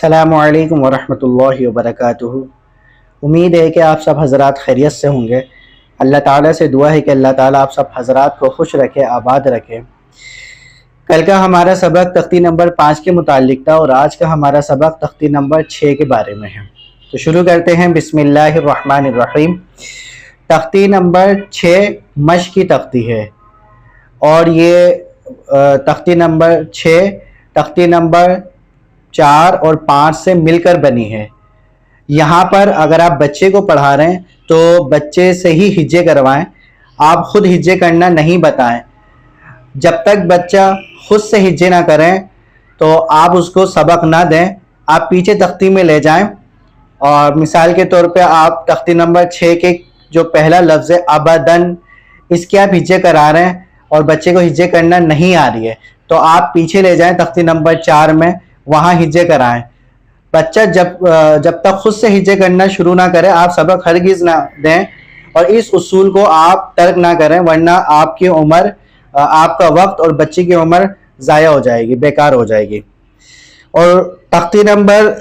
السلام علیکم ورحمۃ اللہ وبرکاتہ۔ امید ہے کہ آپ سب حضرات خیریت سے ہوں گے۔ اللہ تعالیٰ سے دعا ہے کہ اللہ تعالیٰ آپ سب حضرات کو خوش رکھے، آباد رکھے۔ کل کا ہمارا سبق تختی نمبر 5 کے متعلق تھا اور آج کا ہمارا سبق تختی نمبر 6 کے بارے میں ہے۔ تو شروع کرتے ہیں، بسم اللہ الرحمن الرحیم۔ تختی نمبر 6 مشق کی تختی ہے اور یہ تختی نمبر 6 تختی نمبر 4 اور 5 سے مل کر بنی ہے۔ یہاں پر اگر آپ بچے کو پڑھا رہے ہیں تو بچے سے ہی ہجے کروائیں، آپ خود ہجے کرنا نہیں بتائیں۔ جب تک بچہ خود سے ہجے نہ کریں تو آپ اس کو سبق نہ دیں، آپ پیچھے تختی میں لے جائیں اور مثال کے طور پہ آپ تختی نمبر 6 کے جو پہلا لفظ ہے ابدن، اس کے آپ ہجے کرا رہے ہیں اور بچے کو ہجے کرنا نہیں آ رہی ہے تو آپ پیچھے لے جائیں تختی نمبر 4 میں، وہاں ہجے کرائیں۔ بچہ جب تک خود سے ہجے کرنا شروع نہ کرے آپ سبق ہرگز نہ دیں اور اس اصول کو آپ ترک نہ کریں، ورنہ آپ کی عمر، آپ کا وقت اور بچے کی عمر ضائع ہو جائے گی، بیکار ہو جائے گی۔ اور تختی نمبر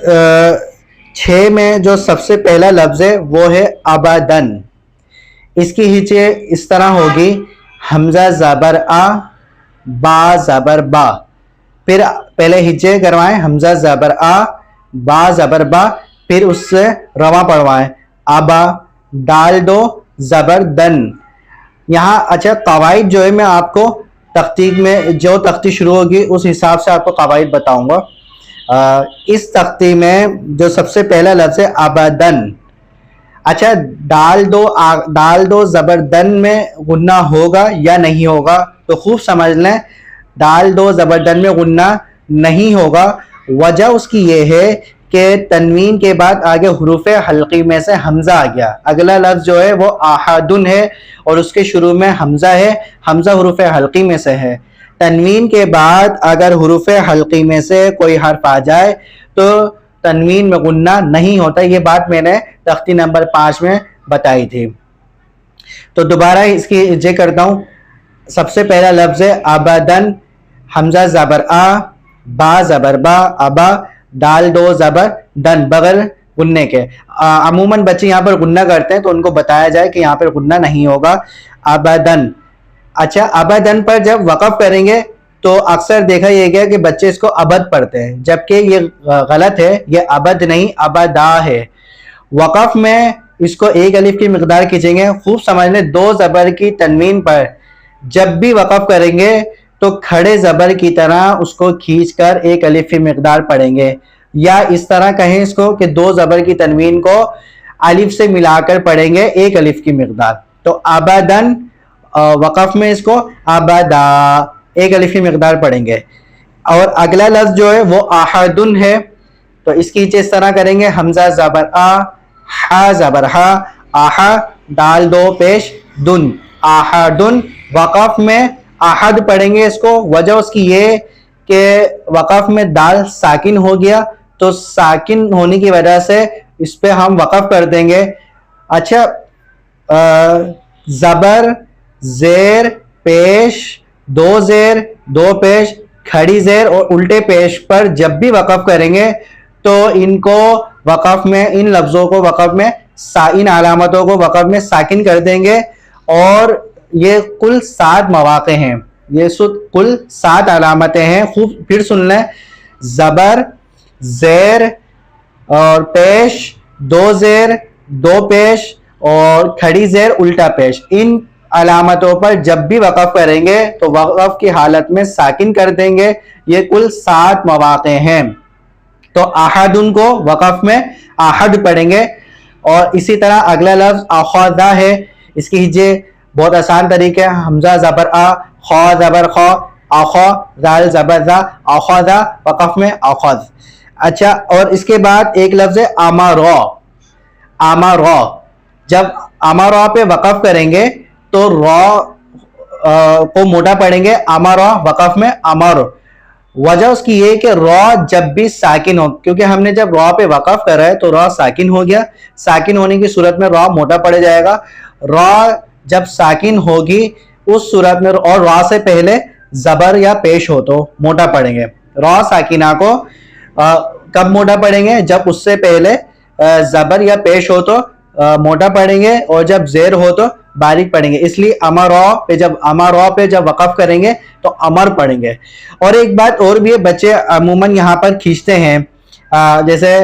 6 میں جو سب سے پہلا لفظ ہے وہ ہے ابدن۔ اس کی ہجے اس طرح ہوگی، حمزہ زبر آ، با زبر با۔ پھر پہلے ہجے کروائیں، حمزہ زبر آ، با زبر با، پھر اس سے رواں پڑھوائیں، ابا، ڈال دو زبر دن۔ یہاں اچھا قواعد جو ہے میں آپ کو تختی میں جو تختی شروع ہوگی اس حساب سے آپ کو قواعد بتاؤں گا۔ اس تختی میں جو سب سے پہلا لفظ ہے ابدن، اچھا ڈال دو زبر دن میں غنہ ہوگا یا نہیں ہوگا تو خوب سمجھ لیں، ڈال دو زبردن میں غنہ نہیں ہوگا۔ وجہ اس کی یہ ہے کہ تنوین کے بعد آگے حروف حلقی میں سے حمزہ آ گیا۔ اگلا لفظ جو ہے وہ احدن ہے اور اس کے شروع میں حمزہ ہے، حمزہ حروف حلقی میں سے ہے۔ تنوین کے بعد اگر حروف حلقی میں سے کوئی حرف آ جائے تو تنوین میں غنہ نہیں ہوتا، یہ بات میں نے تختی نمبر 5 میں بتائی تھی۔ تو دوبارہ اس کی ہجے کرتا ہوں۔ سب سے پہلا لفظ ہے ابدن، حمزہ زبر آ، با زبر با، ابا، ڈال دو زبر دن، بغیر غننے کے۔ عموماً بچے یہاں پر غنہ کرتے ہیں تو ان کو بتایا جائے کہ یہاں پر غنہ نہیں ہوگا، ابدن۔ اچھا ابدن پر جب وقف کریں گے تو اکثر دیکھا یہ گیا کہ بچے اس کو ابد پڑھتے ہیں، جبکہ یہ غلط ہے، یہ ابد نہیں ابدا ہے۔ وقف میں اس کو ایک الف کی مقدار کھینچیں گے، خوب سمجھ لیں، 2 زبر کی تنوین پر جب بھی وقف کریں گے تو کھڑے زبر کی طرح اس کو کھینچ کر ایک الف کی مقدار پڑھیں گے، یا اس طرح کہیں اس کو کہ 2 زبر کی تنوین کو الف سے ملا کر پڑھیں گے ایک الف کی مقدار۔ تو ابدن وقف میں اس کو ابدا ایک الف کی مقدار پڑھیں گے۔ اور اگلا لفظ جو ہے وہ احدن ہے تو اس کی اس طرح کریں گے، حمزہ زبر آ، ہا زبر ہا، آہا، ڈال دو پیش دن، احدن۔ وقف میں احد پڑھیں گے اس کو، وجہ اس کی یہ کہ وقف میں دال ساکن ہو گیا تو ساکن ہونے کی وجہ سے اس پہ ہم وقف کر دیں گے۔ اچھا زبر، زیر، پیش، 2 زیر 2 پیش، کھڑی زیر اور الٹے پیش پر جب بھی وقف کریں گے تو ان کو وقف میں، ان لفظوں کو وقف میں، ان علامتوں کو وقف میں ساکن کر دیں گے۔ اور یہ کل 7 مواقع ہیں، یہ کل 7 علامتیں ہیں، خوب پھر سن لیں، زبر، زیر اور پیش، 2 زیر 2 پیش اور کھڑی زیر الٹا پیش، ان علامتوں پر جب بھی وقف کریں گے تو وقف کی حالت میں ساکن کر دیں گے۔ یہ کل 7 مواقع ہیں۔ تو احدن کو وقف میں احد پڑھیں گے۔ اور اسی طرح اگلا لفظ اخذہ ہے، اس کی ہجے بہت آسان طریقہ ہے، حمزہ زبر آ، خا زبر خا، اخا، زال زبر زا، اخذہ وقف میں اخذ۔ اچھا اور اس کے بعد ایک لفظ ہے امرا، امرا۔ جب امرا پہ وقف کریں گے تو را کو موٹا پڑھیں گے، امرا وقف میں امر۔ وجہ اس کی یہ کہ را جب بھی ساکن ہو، کیونکہ ہم نے جب را پہ وقف کرا ہے تو را ساکن ہو گیا، ساکن ہونے کی صورت میں را موٹا پڑ جائے گا۔ را جب ساکن ہوگی اس صورت میں، اور را سے پہلے زبر یا پیش ہو تو موٹا پڑیں گے۔ را ساکنہ کو کب موٹا پڑھیں گے؟ جب اس سے پہلے زبر یا پیش ہو تو موٹا پڑھیں گے، اور جب زیر ہو تو باریک پڑھیں گے. اس لیے امر پہ جب وقف کریں گے تو امر پڑھیں گے. اور ایک بات اور بھی ہے، بچے عموماً یہاں پر کھینچتے ہیں، جیسے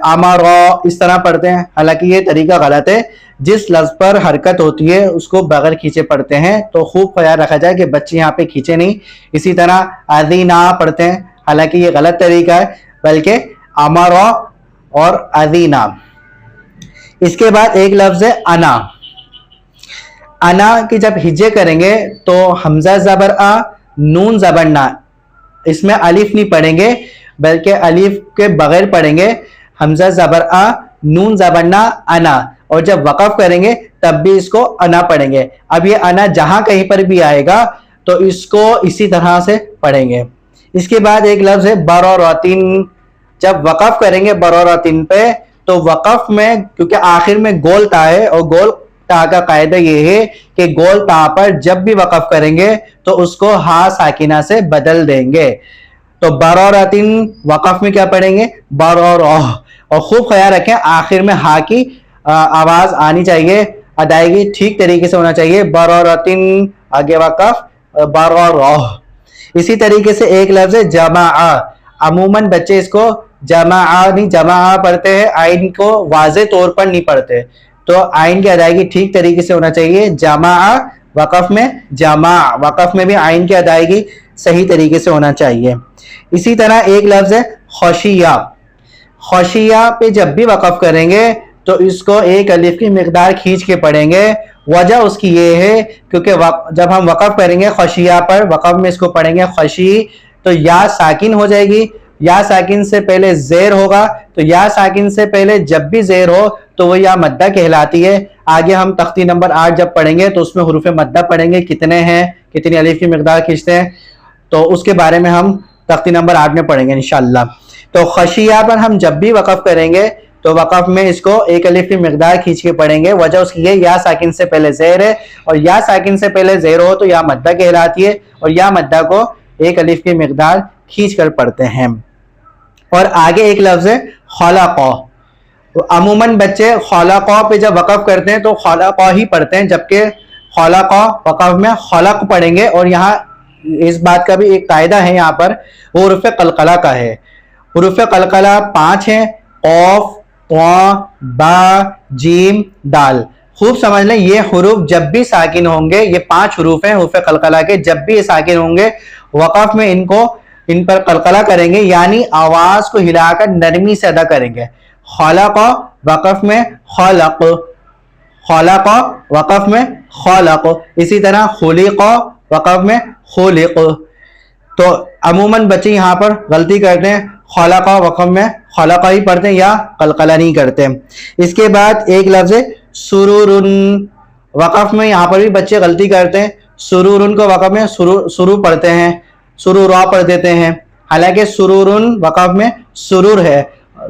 امر اس طرح پڑھتے ہیں، حالانکہ یہ طریقہ غلط ہے. جس لفظ پر حرکت ہوتی ہے اس کو بغیر کھینچے پڑھتے ہیں، تو خوب خیال رکھا جائے کہ بچے یہاں پہ کھینچے نہیں. اسی طرح اذینا پڑھتے ہیں، حالانکہ یہ غلط طریقہ ہے، بلکہ امر اور اذینا. اس کے بعد ایک لفظ ہے انا. انا کی جب ہجے کریں گے تو حمزہ زبر آ، نون زبر نا. اس میں الف نہیں پڑھیں گے بلکہ الف کے بغیر پڑھیں گے. حمزہ زبر آ، نون زبر نا، انا. اور جب وقف کریں گے تب بھی اس کو انا پڑھیں گے. اب یہ انا جہاں کہیں پر بھی آئے گا تو اس کو اسی طرح سے پڑھیں گے. اس کے بعد ایک لفظ ہے برورتن. جب وقف کریں گے برورتن پہ تو وقف میں کیونکہ آخر میں گول تا ہے، اور گول تا کا قاعدہ یہ ہے کہ گول تا پر جب بھی وقف کریں گے تو اس کو ہا ساکنہ سے بدل دیں گے. تو برورتن وقف میں کیا پڑھیں گے؟ برور. اور خوب خیال رکھیں آخر میں ہا کی آواز آنی چاہیے، ادائیگی ٹھیک طریقے سے ہونا چاہیے. برورتن آگے وقف برور. اسی طریقے سے ایک لفظ ہے جمع. عموماً بچے اس کو جمع نہیں جمع پڑھتے ہیں، آئین کو واضح طور پر نہیں پڑھتے، تو آئین کی ادائیگی ٹھیک طریقے سے ہونا چاہیے. جمع وقف میں جمع، وقف میں بھی آئین کی ادائیگی صحیح طریقے سے ہونا چاہیے. اسی طرح ایک لفظ ہے خشیہ. خشیہ پہ جب بھی وقف کریں گے تو اس کو ایک الف کی مقدار کھینچ کے پڑھیں گے. وجہ اس کی یہ ہے کیونکہ جب ہم وقف کریں گے خشیہ پر، وقف میں اس کو پڑھیں گے خشی، تو یا ساکن ہو جائے گی. یا ساکن سے پہلے زیر ہوگا، تو یا ساکن سے پہلے جب بھی زیر ہو تو وہ یا مدہ کہلاتی ہے. آگے ہم تختی نمبر 8 جب پڑھیں گے تو اس میں حروف مدہ پڑھیں گے، کتنے ہیں، کتنی الف کی مقدار کھینچتے ہیں، تو اس کے بارے میں ہم تختی نمبر 8 میں پڑھیں گے انشاءاللہ. تو خشیہ پر ہم جب بھی وقف کریں گے تو وقف میں اس کو ایک الف کی مقدار کھینچ کے پڑھیں گے. وجہ اس کی یہ یا ساکن سے پہلے زیر ہے، اور یا ساکن سے پہلے زیر ہو تو یا مدہ کہلاتی ہے، اور یا مدہ کو ایک الف کی مقدار کھینچ کر پڑھتے ہیں. اور آگے ایک لفظ ہے خلق. عموماً بچے خلق پہ جب وقف کرتے ہیں تو خلق ہی پڑھتے ہیں، جبکہ خلق وقف میں خلق پڑھیں گے. اور یہاں اس بات کا بھی ایک قاعدہ ہے، یہاں پر حروف قلقلہ کا ہے. حروف قلقلہ 5 ہیں، قاف، طا، با، جیم، دال. خوب سمجھ لیں یہ حروف جب بھی ساکن ہوں گے، یہ 5 حروف ہیں حروف قلقلہ کے، جب بھی یہ ساکن ہوں گے وقف میں ان پر قلقلہ کریں گے، یعنی آواز کو ہلا کر نرمی سے ادا کریں گے. خلق وقف میں خلق، خلق وقف میں خلق. اسی طرح خلق وقف میں خلق. تو عموماً بچے یہاں پر غلطی کرتے ہیں، خلق وقف میں خلق ہی پڑھتے ہیں یا قلقلہ نہیں کرتے. اس کے بعد ایک لفظ ہے سرورن. وقف میں یہاں پر بھی بچے غلطی کرتے ہیں، سرورن کو وقف میں سرور پڑھتے ہیں، سرورا پڑھ دیتے ہیں، حالانکہ سرورن وقف میں سرور ہے.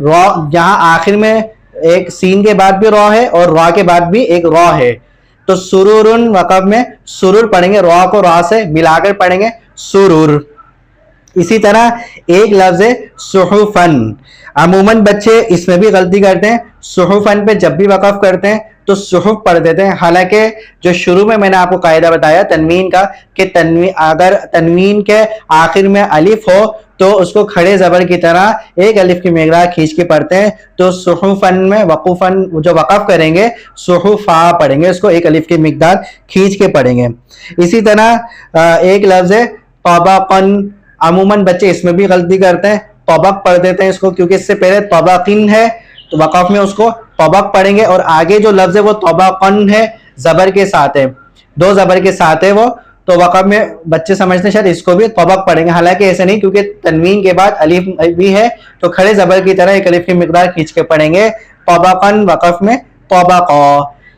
را جہاں آخر میں ایک سین کے بعد بھی را ہے اور را کے بعد بھی ایک را ہے، تو سرورن وقف میں سرور پڑھیں گے، را کو را سے ملا کر پڑھیں گے سرور. اسی طرح ایک لفظ ہے صحفن. عموماً بچے اس میں بھی غلطی کرتے ہیں، صحفن پہ جب بھی وقف کرتے ہیں تو صحف پڑھ دیتے ہیں، حالانکہ جو شروع میں نے آپ کو قاعدہ بتایا تنوین کا کہ اگر تنوین کے آخر میں الف ہو تو اس کو کھڑے زبر کی طرح ایک الف کی مقدار کھینچ کے پڑھتے ہیں. تو صحفن میں وقوفن جو وقف کریں گے صحفا پڑھیں گے، اس کو ایک الف کی مقدار کھینچ کے پڑھیں گے. اسی طرح ایک لفظ ہے طبقن. عموماً بچے اس میں بھی غلطی کرتے ہیں، طبق پڑھ دیتے ہیں اس کو، کیونکہ اس سے پہلے طبقن ہے تو وقف میں اس کو طبق پڑھیں گے. اور آگے جو لفظ ہے وہ طبقن ہے، زبر کے ساتھ ہے، 2 زبر کے ساتھ ہے وہ، تو وقف میں بچے سمجھتے ہیں شاید اس کو بھی طبق پڑھیں گے، حالانکہ ایسے نہیں، کیونکہ تنوین کے بعد الف بھی ہے تو کھڑے زبر کی طرح ایک الف کی مقدار کھینچ کے پڑھیں گے. طبقن وقف میں طبق.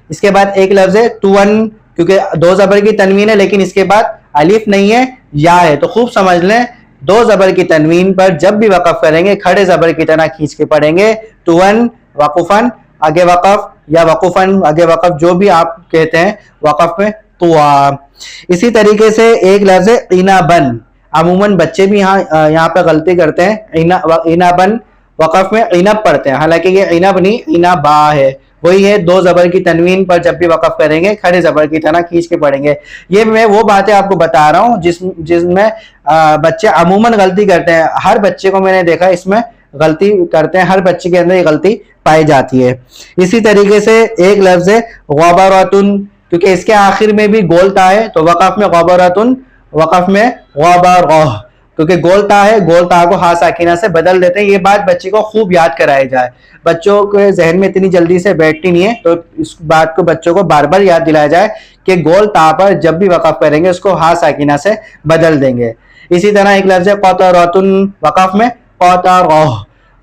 اس کے بعد ایک لفظ ہے تون. کیونکہ 2 زبر کی تنوین ہے لیکن اس کے بعد الف نہیں ہے، یا ہے، تو خوب سمجھ لیں 2 زبر کی تنوین پر جب بھی وقف کریں گے کھڑے زبر کی طرح کھینچ کے پڑھیں گے. تون وقفن آگے وقف، یا وقفن آگے وقف، جو بھی آپ کہتے ہیں وقف میں طوا. اسی طریقے سے ایک لفظ ہے عنابن. عموماً بچے بھی یہاں پہ غلطی کرتے ہیں، عنابن وقف میں عنب پڑھتے ہیں، حالانکہ یہ عنب نہیں عنبا ہے، وہی ہے 2 زبر کی تنوین پر جب بھی وقف کریں گے کھڑے زبر کی طرح کھینچ کے پڑھیں گے۔ یہ میں وہ باتیں آپ کو بتا رہا ہوں جس میں بچے عموماً غلطی کرتے ہیں، ہر بچے کو میں نے دیکھا اس میں غلطی کرتے ہیں، ہر بچے کے اندر یہ غلطی پائی جاتی ہے۔ اسی طریقے سے ایک لفظ ہے غبرۃن، کیونکہ اس کے آخر میں بھی گول تا ہے تو وقف میں غبرۃن، وقف میں غبرہ، کیونکہ گول تا ہے، گول تا کو ہا ساکنہ سے بدل دیتے ہیں۔ یہ بات بچے کو خوب یاد کرائی جائے، بچوں کے ذہن میں اتنی جلدی سے بیٹھتی نہیں ہے، تو اس بات کو بچوں کو بار بار یاد دلایا جائے کہ گول تا پر جب بھی وقف کریں گے اس کو ہا ساکنہ سے بدل دیں گے۔ اسی طرح ایک لفظ ہے قطرۃن، وقف میں قطرہ،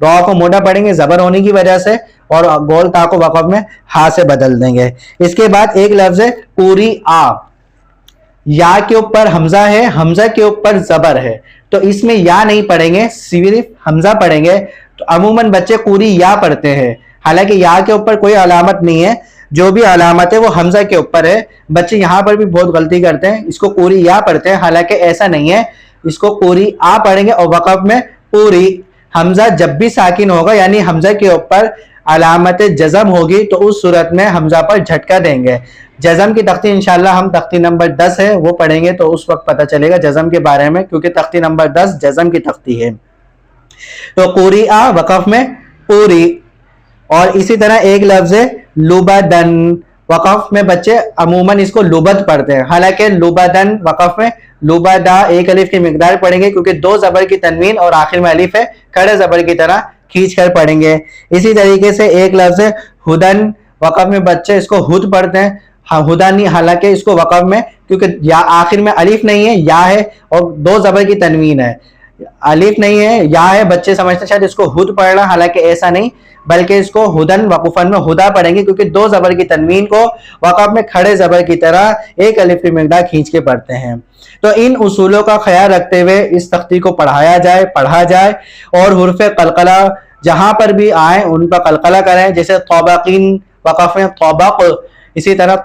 را کو موٹا پڑھیں گے زبر ہونے کی وجہ سے، اور گول تا کو وقف میں ہا سے بدل دیں گے۔ اس کے بعد ایک لفظ ہے قرئ، یا کے اوپر حمزہ ہے، حمزہ کے اوپر زبر ہے، تو اس میں یا نہیں پڑھیں گے، صرف حمزہ پڑھیں گے۔ تو عموماً بچے قوری یا پڑھتے ہیں، حالانکہ یا کے اوپر کوئی علامت نہیں ہے، جو بھی علامت ہے وہ حمزہ کے اوپر ہے۔ بچے یہاں پر بھی بہت غلطی کرتے ہیں، اس کو قوری یا پڑھتے ہیں، حالانکہ ایسا نہیں ہے، اس کو قوری آ پڑھیں گے، اور وقف میں قوری۔ حمزہ جب بھی ساکن ہوگا یعنی حمزہ کے اوپر علامت جزم ہوگی تو اس صورت میں حمزہ پر جھٹکا دیں گے۔ جزم کی تختی انشاءاللہ ہم تختی نمبر 10 ہے وہ پڑھیں گے تو اس وقت پتہ چلے گا جزم کے بارے میں، کیونکہ تختی نمبر 10 جزم کی تختی ہے۔ تو قرئ وقف میں قوری۔ اور اسی طرح ایک لفظ ہے لبدن، وقف میں بچے عموماً اس کو لبد پڑھتے ہیں، حالانکہ لبدن وقف میں لبدا، ایک الف کی مقدار پڑھیں گے کیونکہ 2 زبر کی تنوین اور آخر میں الف ہے، کھڑے زبر کی طرح کھینچ کر پڑھیں گے۔ اسی طریقے سے ایک لفظ ہے ہدن، وقف میں بچے اس کو ہد پڑھتے ہیں، ہدا نہیں، حالانکہ اس کو وقف میں کیونکہ یا آخر میں الف نہیں ہے یا ہے، اور 2 زبر کی تنوین ہے، الف نہیں ہے یا ہے، بچے سمجھتے شاید اس کو ہد پڑھ رہا، حالانکہ ایسا نہیں، بلکہ اس کو ہدن وقفن میں ہدا پڑھیں گے کیونکہ 2 زبر کی تنوین کو وقف میں کھڑے زبر کی طرح ایک الف کی مقدار کھینچ کے پڑھتے ہیں۔ تو ان اصولوں کا خیال رکھتے ہوئے اس تختی کو پڑھا جائے، اور حروف قلقلہ جہاں پر بھی آئیں ان پر قلقلہ کریں، جیسے طبقین وقف میں طبق، اسی طرح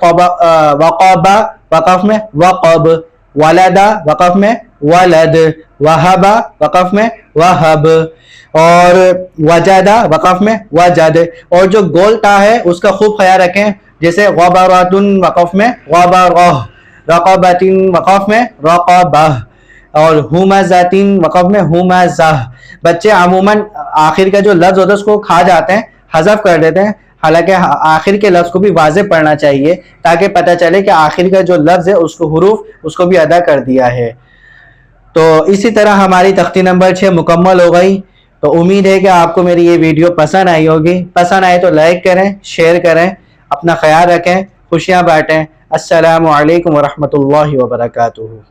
وقب وقف میں وقب، ولدا وقف میں ولد، وہب وقف میں وہب، اور وجدہ وقف میں وجد۔ اور جو گول تا ہے اس کا خوب خیال رکھیں، جیسے غبرۃن وقف میں غبرہ، رقبۃ وقف میں رقبہ، اور ہمزۃ وقف میں ہمزہ۔ بچے عموماً آخر کا جو لفظ ہوتا ہے اس کو کھا جاتے ہیں، حذف کر دیتے ہیں، حالانکہ آخر کے لفظ کو بھی واضح پڑھنا چاہیے تاکہ پتہ چلے کہ آخر کا جو لفظ ہے اس کو حروف اس کو بھی ادا کر دیا ہے۔ تو اسی طرح ہماری تختی نمبر 6 مکمل ہو گئی۔ تو امید ہے کہ آپ کو میری یہ ویڈیو پسند آئی ہوگی، پسند آئے تو لائک کریں، شیئر کریں، اپنا خیال رکھیں، خوشیاں بانٹیں۔ السلام علیکم ورحمۃ اللہ وبرکاتہ۔